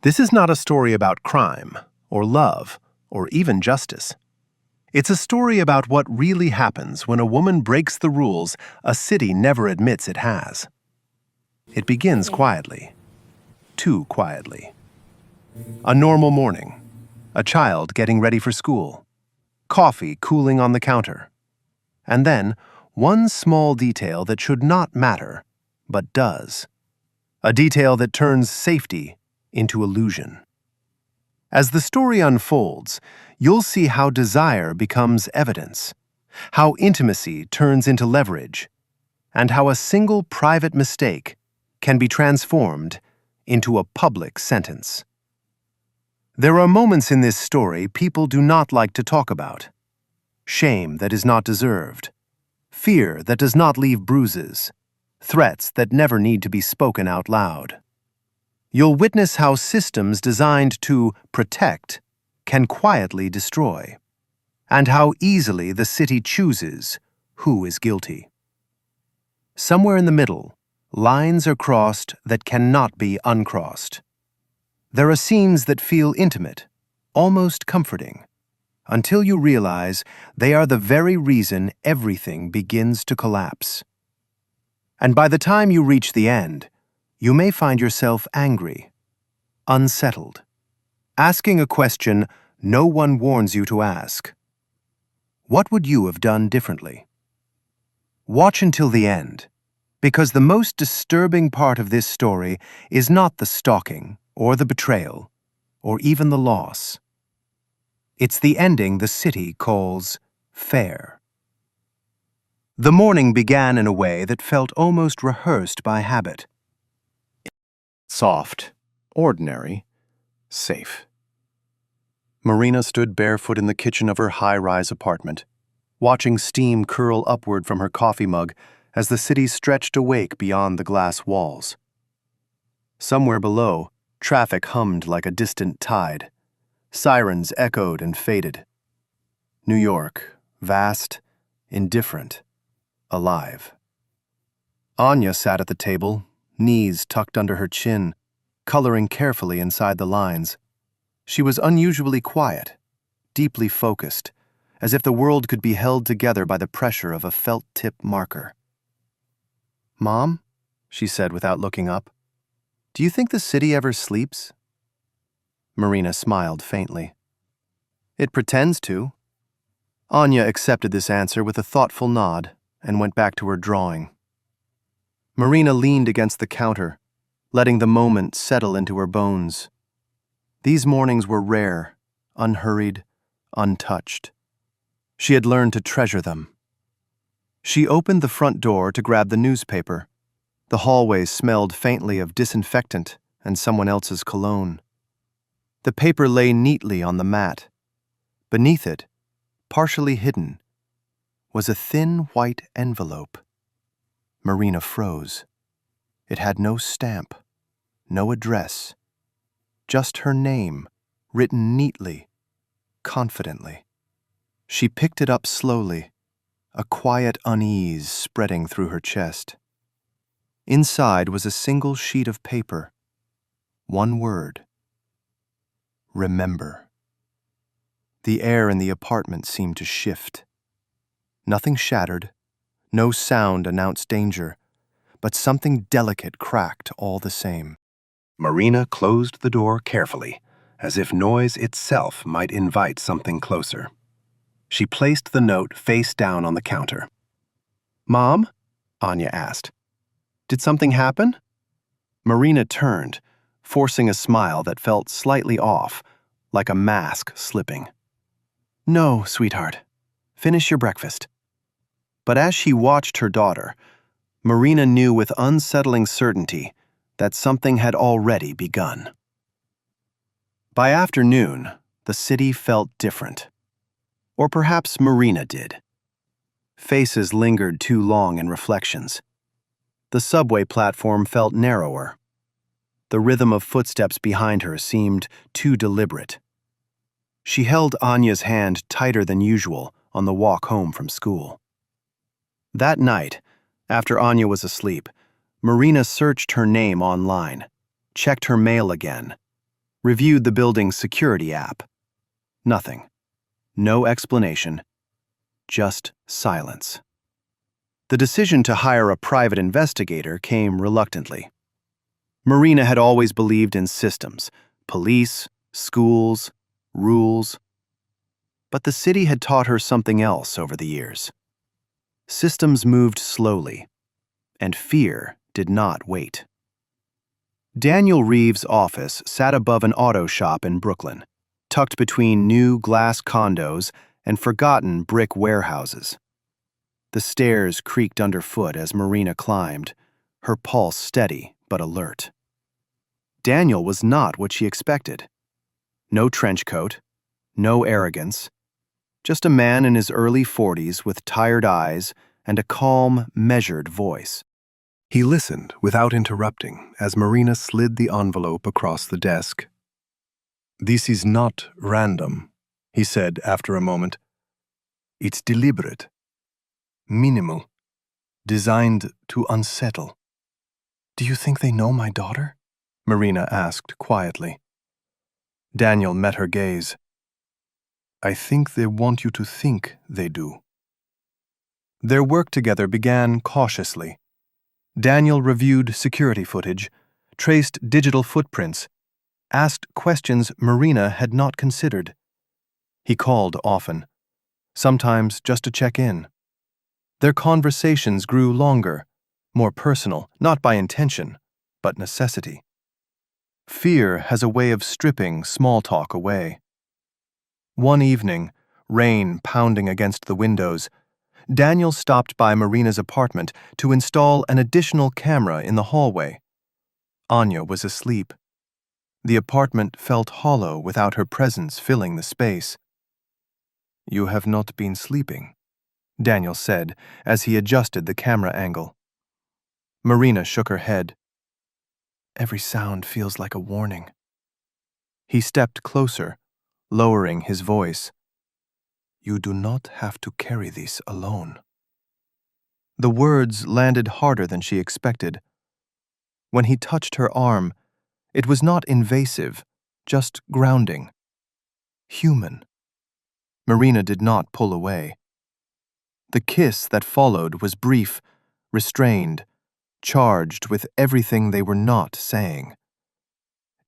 This is not a story about crime, or love, or even justice. It's a story about what really happens when a woman breaks the rules a city never admits it has. It begins quietly. Too quietly. A normal morning. A child getting ready for school. Coffee cooling on the counter. And then, one small detail that should not matter, but does. A detail that turns safety into illusion. As the story unfolds, you'll see how desire becomes evidence, how intimacy turns into leverage, and how a single private mistake can be transformed into a public sentence. There are moments in this story people do not like to talk about. Shame that is not deserved, fear that does not leave bruises, threats that never need to be spoken out loud. You'll witness how systems designed to protect can quietly destroy, and how easily the city chooses who is guilty. Somewhere in the middle, lines are crossed that cannot be uncrossed. There are scenes that feel intimate, almost comforting, until you realize they are the very reason everything begins to collapse. And by the time you reach the end, you may find yourself angry, unsettled, asking a question no one warns you to ask. What would you have done differently? Watch until the end, because the most disturbing part of this story is not the stalking, or the betrayal, or even the loss. It's the ending the city calls fair. The morning began in a way that felt almost rehearsed by habit. Soft, ordinary, safe. Marina stood barefoot in the kitchen of her high-rise apartment, watching steam curl upward from her coffee mug as the city stretched awake beyond the glass walls. Somewhere below, traffic hummed like a distant tide. Sirens echoed and faded. New York, vast, indifferent, alive. Anya sat at the table, knees tucked under her chin, coloring carefully inside the lines. She was unusually quiet, deeply focused, as if the world could be held together by the pressure of a felt-tip marker. "Mom," she said without looking up, "do you think the city ever sleeps?" Marina smiled faintly. "It pretends to." Anya accepted this answer with a thoughtful nod and went back to her drawing. Marina leaned against the counter, letting the moment settle into her bones. These mornings were rare, unhurried, untouched. She had learned to treasure them. She opened the front door to grab the newspaper. The hallway smelled faintly of disinfectant and someone else's cologne. The paper lay neatly on the mat. Beneath it, partially hidden, was a thin white envelope. Marina froze. It had no stamp, no address, just her name, written neatly, confidently. She picked it up slowly, a quiet unease spreading through her chest. Inside was a single sheet of paper. One word. Remember. The air in the apartment seemed to shift. Nothing shattered, no sound announced danger, but something delicate cracked all the same. Marina closed the door carefully, as if noise itself might invite something closer. She placed the note face down on the counter. "Mom?" Anya asked. "Did something happen?" Marina turned, forcing a smile that felt slightly off, like a mask slipping. "No, sweetheart. Finish your breakfast." But as she watched her daughter, Marina knew with unsettling certainty that something had already begun. By afternoon, the city felt different. Or perhaps Marina did. Faces lingered too long in reflections. The subway platform felt narrower. The rhythm of footsteps behind her seemed too deliberate. She held Anya's hand tighter than usual on the walk home from school. That night, after Anya was asleep, Marina searched her name online, checked her mail again, reviewed the building's security app. Nothing. No explanation. Just silence. The decision to hire a private investigator came reluctantly. Marina had always believed in systems, police, schools, rules. But the city had taught her something else over the years. Systems moved slowly, and fear did not wait. Daniel Reeves' office sat above an auto shop in Brooklyn, tucked between new glass condos and forgotten brick warehouses. The stairs creaked underfoot as Marina climbed, her pulse steady but alert. Daniel was not what she expected. No trench coat, no arrogance, just a man in his early 40s with tired eyes and a calm, measured voice. He listened without interrupting as Marina slid the envelope across the desk. "This is not random," he said after a moment. "It's deliberate, minimal, designed to unsettle." "Do you think they know my daughter?" Marina asked quietly. Daniel met her gaze. "I think they want you to think they do." Their work together began cautiously. Daniel reviewed security footage, traced digital footprints, asked questions Marina had not considered. He called often, sometimes just to check in. Their conversations grew longer, more personal, not by intention, but necessity. Fear has a way of stripping small talk away. One evening, rain pounding against the windows, Daniel stopped by Marina's apartment to install an additional camera in the hallway. Anya was asleep. The apartment felt hollow without her presence filling the space. "You have not been sleeping," Daniel said as he adjusted the camera angle. Marina shook her head. "Every sound feels like a warning." He stepped closer, lowering his voice. "You do not have to carry this alone." The words landed harder than she expected. When he touched her arm, it was not invasive, just grounding. Human. Marina did not pull away. The kiss that followed was brief, restrained, charged with everything they were not saying.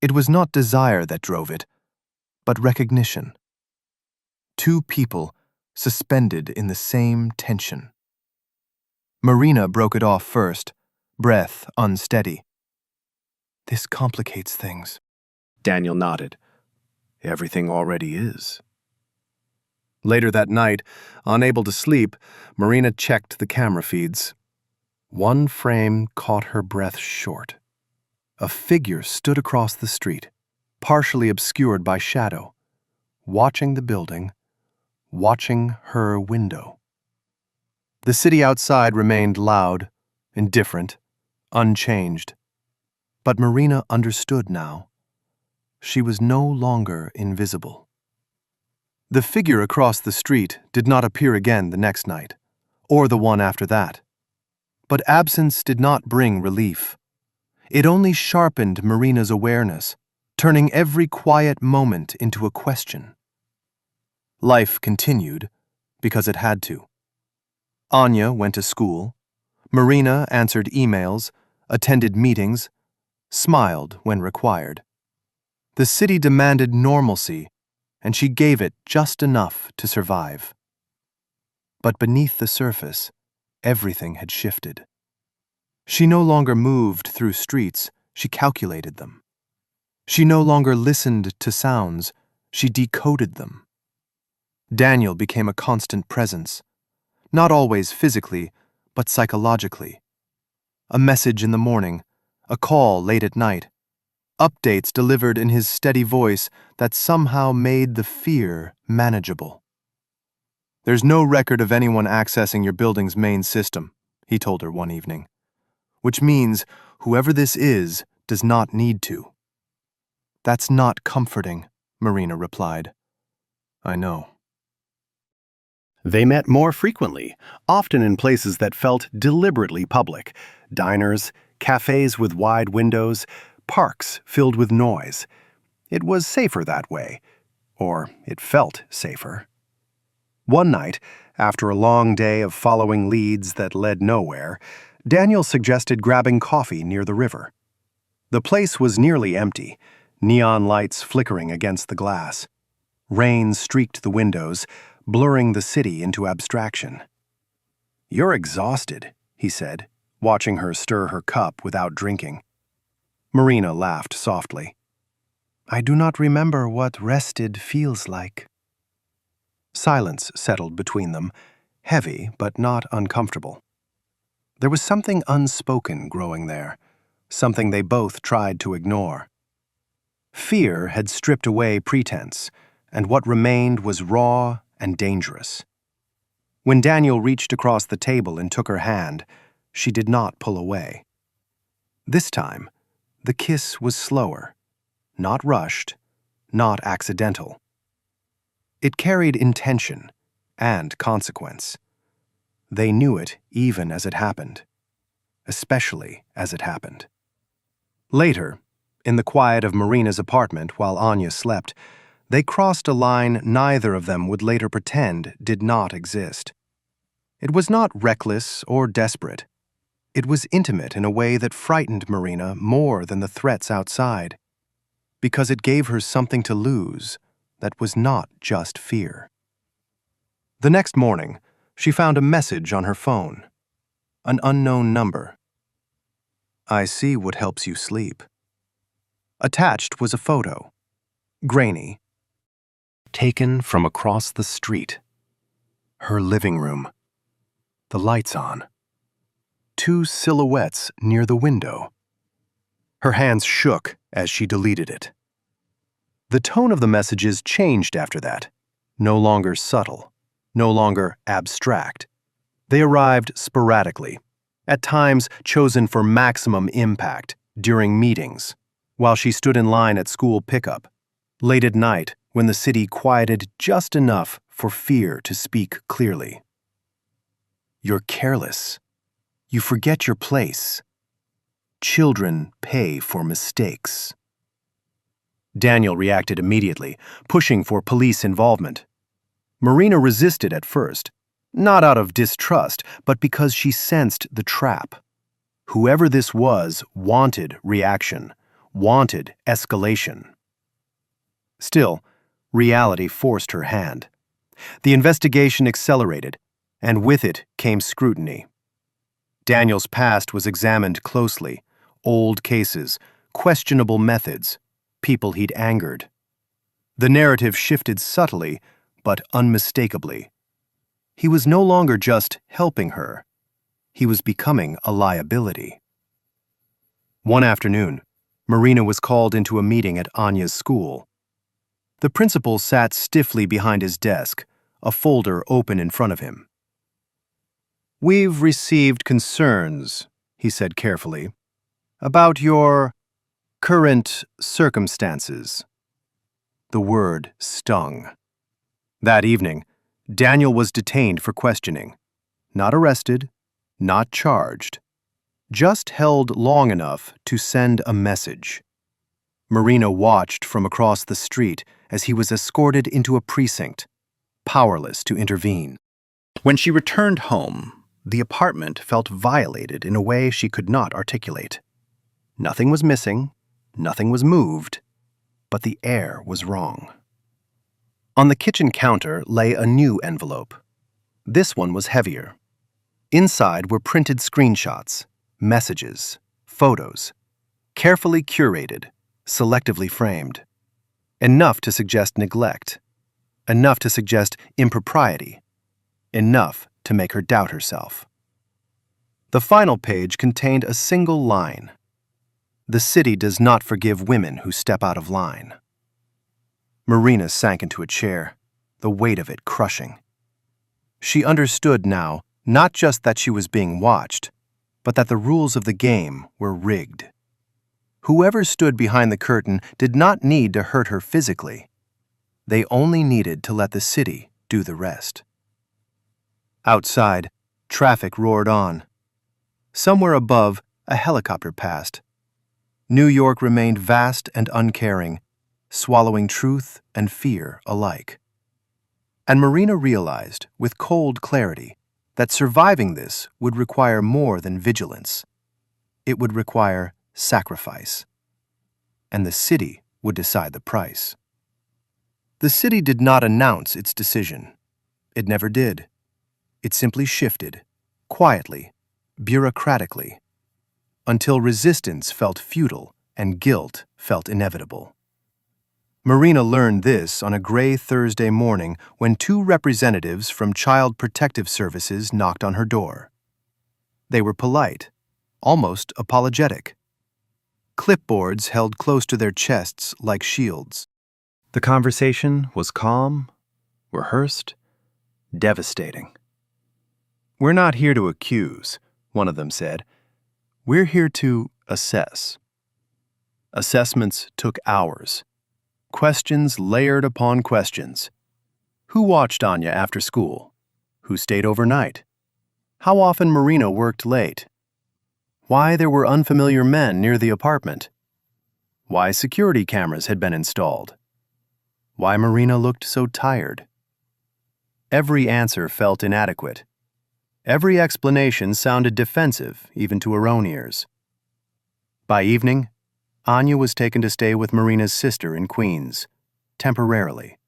It was not desire that drove it, but recognition. Two people suspended in the same tension. Marina broke it off first, breath unsteady. "This complicates things." Daniel nodded. "Everything already is." Later that night, unable to sleep, Marina checked the camera feeds. One frame caught her breath short. A figure stood across the street, partially obscured by shadow, watching the building, watching her window. The city outside remained loud, indifferent, unchanged. But Marina understood now. She was no longer invisible. The figure across the street did not appear again the next night, or the one after that. But absence did not bring relief. It only sharpened Marina's awareness, turning every quiet moment into a question. Life continued, because it had to. Anya went to school. Marina answered emails, attended meetings, smiled when required. The city demanded normalcy, and she gave it just enough to survive. But beneath the surface, everything had shifted. She no longer moved through streets, she calculated them. She no longer listened to sounds, she decoded them. Daniel became a constant presence, not always physically, but psychologically. A message in the morning, a call late at night, updates delivered in his steady voice that somehow made the fear manageable. "There's no record of anyone accessing your building's main system," he told her one evening. "Which means whoever this is does not need to." "That's not comforting," Marina replied. "I know." They met more frequently, often in places that felt deliberately public: diners, cafes with wide windows, parks filled with noise. It was safer that way, or it felt safer. One night, after a long day of following leads that led nowhere, Daniel suggested grabbing coffee near the river. The place was nearly empty, neon lights flickering against the glass. Rain streaked the windows, blurring the city into abstraction. "You're exhausted," he said, watching her stir her cup without drinking. Marina laughed softly. "I do not remember what rested feels like." Silence settled between them, heavy but not uncomfortable. There was something unspoken growing there, something they both tried to ignore. Fear had stripped away pretense, and what remained was raw and dangerous. When Daniel reached across the table and took her hand, she did not pull away. This time, the kiss was slower, not rushed, not accidental. It carried intention and consequence. They knew it even as it happened, especially as it happened. Later, in the quiet of Marina's apartment while Anya slept, they crossed a line neither of them would later pretend did not exist. It was not reckless or desperate. It was intimate in a way that frightened Marina more than the threats outside, because it gave her something to lose that was not just fear. The next morning, she found a message on her phone. An unknown number. "I see what helps you sleep." Attached was a photo, grainy, taken from across the street. Her living room. The lights on. Two silhouettes near the window. Her hands shook as she deleted it. The tone of the messages changed after that, no longer subtle, no longer abstract. They arrived sporadically, at times chosen for maximum impact, during meetings, while she stood in line at school pickup, late at night when the city quieted just enough for fear to speak clearly. "You're careless. You forget your place. Children pay for mistakes." Daniel reacted immediately, pushing for police involvement. Marina resisted at first, not out of distrust, but because she sensed the trap. Whoever this was wanted reaction, wanted escalation. Still, reality forced her hand. The investigation accelerated, and with it came scrutiny. Daniel's past was examined closely, old cases, questionable methods, people he'd angered. The narrative shifted subtly, but unmistakably. He was no longer just helping her. He was becoming a liability. One afternoon, Marina was called into a meeting at Anya's school. The principal sat stiffly behind his desk, a folder open in front of him. "We've received concerns," he said carefully, "about your current circumstances." The word stung. That evening, Daniel was detained for questioning. Not arrested, not charged. Just held long enough to send a message. Marina watched from across the street as he was escorted into a precinct, powerless to intervene. When she returned home, the apartment felt violated in a way she could not articulate. Nothing was missing, nothing was moved, but the air was wrong. On the kitchen counter lay a new envelope. This one was heavier. Inside were printed screenshots, messages, photos, carefully curated, selectively framed. Enough to suggest neglect, enough to suggest impropriety, enough to make her doubt herself. The final page contained a single line. "The city does not forgive women who step out of line." Marina sank into a chair, the weight of it crushing. She understood now not just that she was being watched, but that the rules of the game were rigged. Whoever stood behind the curtain did not need to hurt her physically. They only needed to let the city do the rest. Outside, traffic roared on. Somewhere above, a helicopter passed. New York remained vast and uncaring, swallowing truth and fear alike. And Marina realized, with cold clarity, that surviving this would require more than vigilance. It would require sacrifice. And the city would decide the price. The city did not announce its decision. It never did. It simply shifted, quietly, bureaucratically, until resistance felt futile and guilt felt inevitable. Marina learned this on a gray Thursday morning when two representatives from Child Protective Services knocked on her door. They were polite, almost apologetic. Clipboards held close to their chests like shields. The conversation was calm, rehearsed, devastating. "We're not here to accuse," one of them said. "We're here to assess." Assessments took hours. Questions layered upon questions. Who watched Anya after school? Who stayed overnight? How often Marina worked late? Why there were unfamiliar men near the apartment? Why security cameras had been installed? Why Marina looked so tired? Every answer felt inadequate. Every explanation sounded defensive, even to her own ears. By evening, Anya was taken to stay with Marina's sister in Queens, temporarily.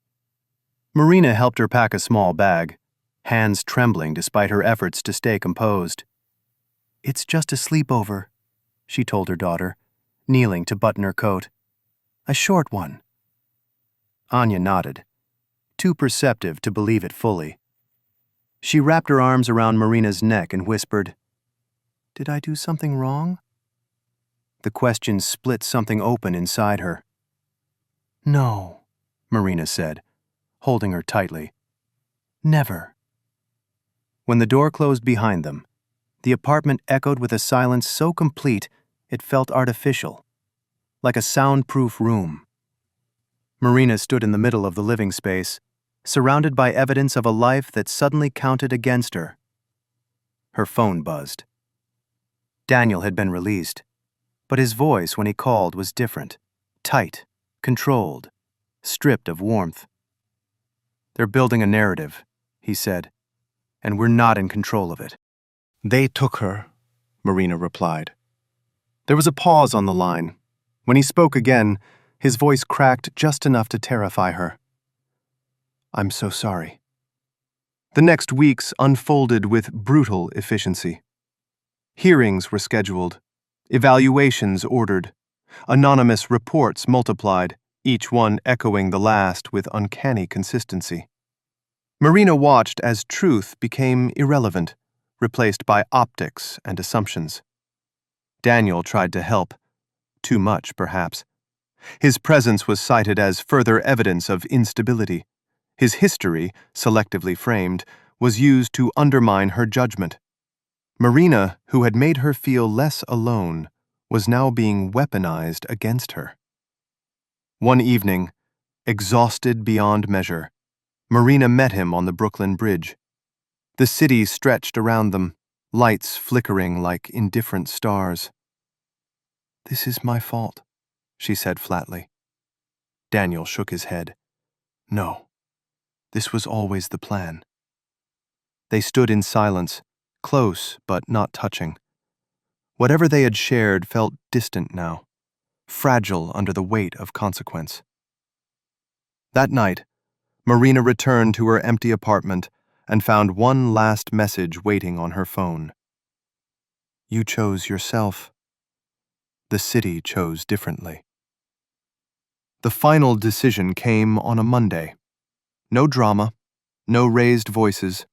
Marina helped her pack a small bag, hands trembling despite her efforts to stay composed. "It's just a sleepover," she told her daughter, kneeling to button her coat. "A short one." Anya nodded, too perceptive to believe it fully. She wrapped her arms around Marina's neck and whispered, "Did I do something wrong?" The question split something open inside her. "No," Marina said, holding her tightly. "Never." When the door closed behind them, the apartment echoed with a silence so complete it felt artificial, like a soundproof room. Marina stood in the middle of the living space, surrounded by evidence of a life that suddenly counted against her. Her phone buzzed. Daniel had been released, but his voice when he called was different, tight, controlled, stripped of warmth. "They're building a narrative," he said, "and we're not in control of it." "They took her," Marina replied. There was a pause on the line. When he spoke again, his voice cracked just enough to terrify her. "I'm so sorry." The next weeks unfolded with brutal efficiency. Hearings were scheduled, evaluations ordered, anonymous reports multiplied, each one echoing the last with uncanny consistency. Marina watched as truth became irrelevant, replaced by optics and assumptions. Daniel tried to help. Too much, perhaps. His presence was cited as further evidence of instability. His history, selectively framed, was used to undermine her judgment. Marina, who had made her feel less alone, was now being weaponized against her. One evening, exhausted beyond measure, Marina met him on the Brooklyn Bridge. The city stretched around them, lights flickering like indifferent stars. "This is my fault," she said flatly. Daniel shook his head. "No, this was always the plan." They stood in silence, close but not touching. Whatever they had shared felt distant now, fragile under the weight of consequence. That night, Marina returned to her empty apartment and found one last message waiting on her phone. "You chose yourself. The city chose differently." The final decision came on a Monday. No drama, no raised voices,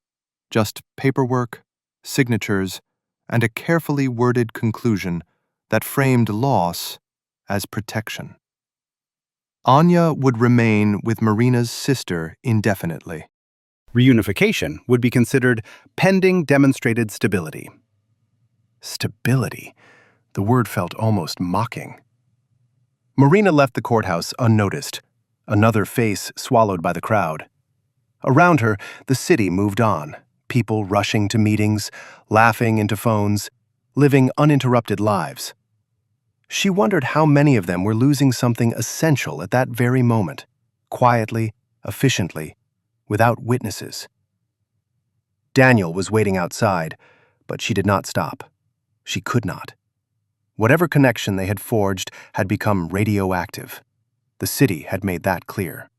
just paperwork, signatures, and a carefully worded conclusion that framed loss as protection. Anya would remain with Marina's sister indefinitely. Reunification would be considered pending demonstrated stability. Stability. The word felt almost mocking. Marina left the courthouse unnoticed, another face swallowed by the crowd. Around her, the city moved on, people rushing to meetings, laughing into phones, living uninterrupted lives. She wondered how many of them were losing something essential at that very moment, quietly, efficiently, without witnesses. Daniel was waiting outside, but she did not stop. She could not. Whatever connection they had forged had become radioactive. The city had made that clear.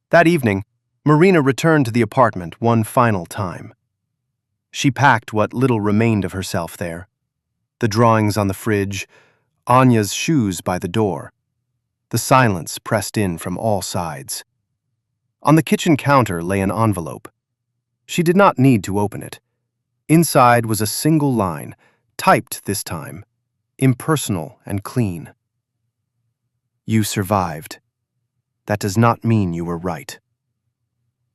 That evening, Marina returned to the apartment one final time. She packed what little remained of herself there. The drawings on the fridge, Anya's shoes by the door. The silence pressed in from all sides. On the kitchen counter lay an envelope. She did not need to open it. Inside was a single line, typed this time, impersonal and clean. You survived. That does not mean you were right.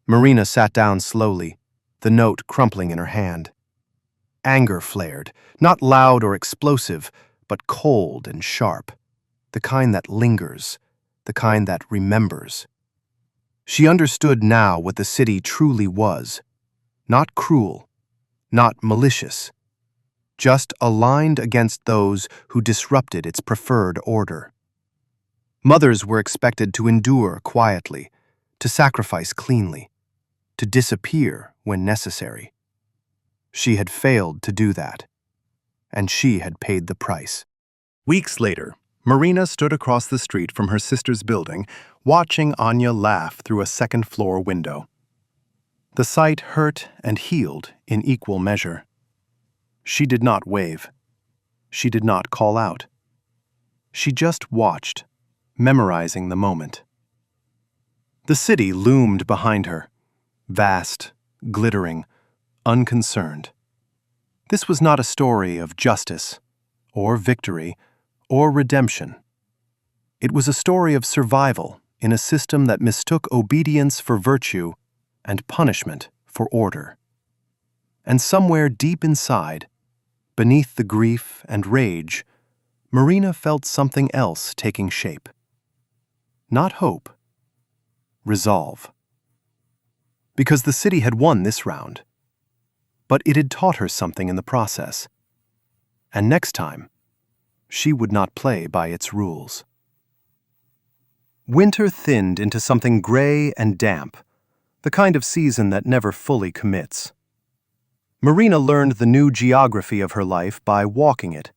Marina sat down slowly, the note crumpling in her hand. Anger flared, not loud or explosive, but cold and sharp, the kind that lingers, the kind that remembers. She understood now what the city truly was. Not cruel, not malicious, just aligned against those who disrupted its preferred order. Mothers were expected to endure quietly, to sacrifice cleanly, to disappear when necessary. She had failed to do that, and she had paid the price. Weeks later, Marina stood across the street from her sister's building, watching Anya laugh through a second-floor window. The sight hurt and healed in equal measure. She did not wave. She did not call out. She just watched, memorizing the moment. The city loomed behind her, vast, glittering, unconcerned. This was not a story of justice, or victory, or redemption. It was a story of survival in a system that mistook obedience for virtue and punishment for order. And somewhere deep inside, beneath the grief and rage, Marina felt something else taking shape. Not hope, resolve. Because the city had won this round, but it had taught her something in the process. And next time, she would not play by its rules. Winter thinned into something gray and damp, the kind of season that never fully commits. Marina learned the new geography of her life by walking it.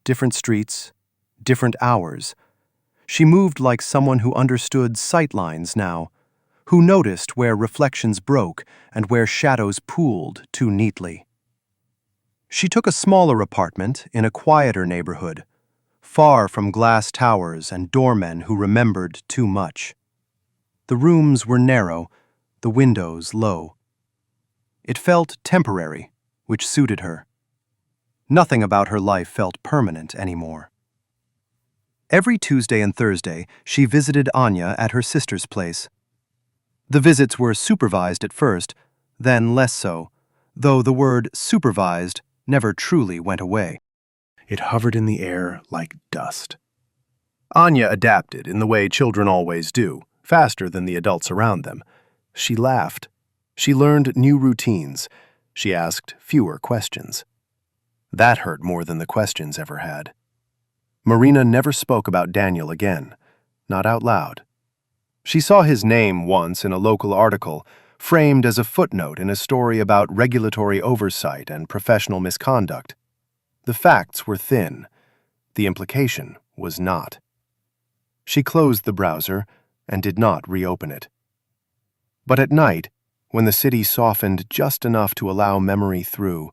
Different streets, different hours. She moved like someone who understood sight lines now, who noticed where reflections broke and where shadows pooled too neatly. She took a smaller apartment in a quieter neighborhood, far from glass towers and doormen who remembered too much. The rooms were narrow, the windows low. It felt temporary, which suited her. Nothing about her life felt permanent anymore. Every Tuesday and Thursday, she visited Anya at her sister's place. The visits were supervised at first, then less so, though the word supervised never truly went away. It hovered in the air like dust. Anya adapted in the way children always do, faster than the adults around them. She laughed. She learned new routines. She asked fewer questions. That hurt more than the questions ever had. Marina never spoke about Daniel again, not out loud. She saw his name once in a local article, framed as a footnote in a story about regulatory oversight and professional misconduct. The facts were thin. The implication was not. She closed the browser and did not reopen it. But at night, when the city softened just enough to allow memory through,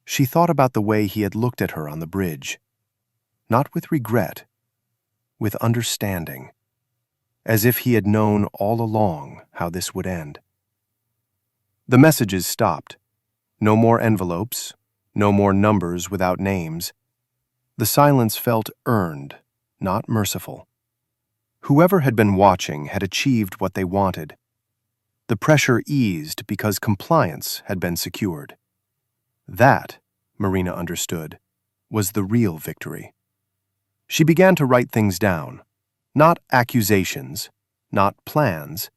she thought about the way he had looked at her on the bridge. Not with regret, with understanding, as if he had known all along how this would end. The messages stopped. No more envelopes, no more numbers without names. The silence felt earned, not merciful. Whoever had been watching had achieved what they wanted. The pressure eased because compliance had been secured. That, Marina understood, was the real victory. She began to write things down, not accusations, not plans,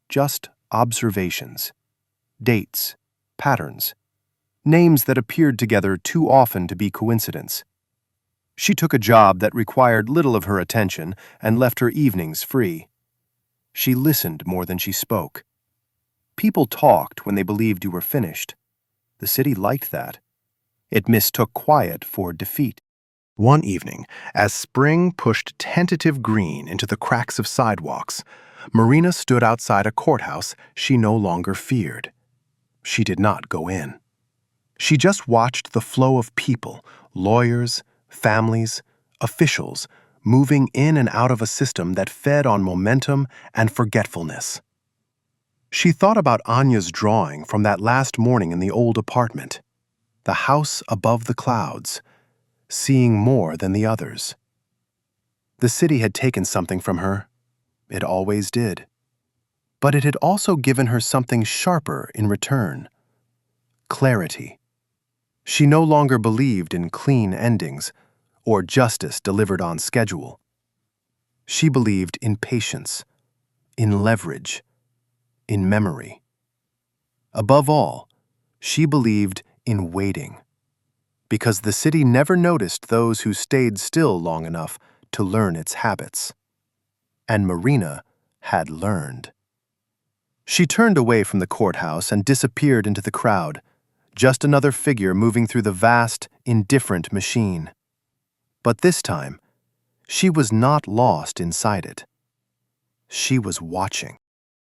just observations, dates, patterns, names that appeared together too often to be coincidence. She took a job that required little of her attention and left her evenings free. She listened more than she spoke. People talked when they believed you were finished. The city liked that. It mistook quiet for defeat. One evening, as spring pushed tentative green into the cracks of sidewalks, Marina stood outside a courthouse she no longer feared. She did not go in. She just watched the flow of people, lawyers, families, officials, moving in and out of a system that fed on momentum and forgetfulness. She thought about Anya's drawing from that last morning in the old apartment, the house above the clouds, seeing more than the others. The city had taken something from her. It always did. But it had also given her something sharper in return: clarity. She no longer believed in clean endings or justice delivered on schedule. She believed in patience, in leverage, in memory. Above all, she believed in waiting, because the city never noticed those who stayed still long enough to learn its habits. And Marina had learned. She turned away from the courthouse and disappeared into the crowd, just another figure moving through the vast, indifferent machine. But this time, she was not lost inside it. She was watching.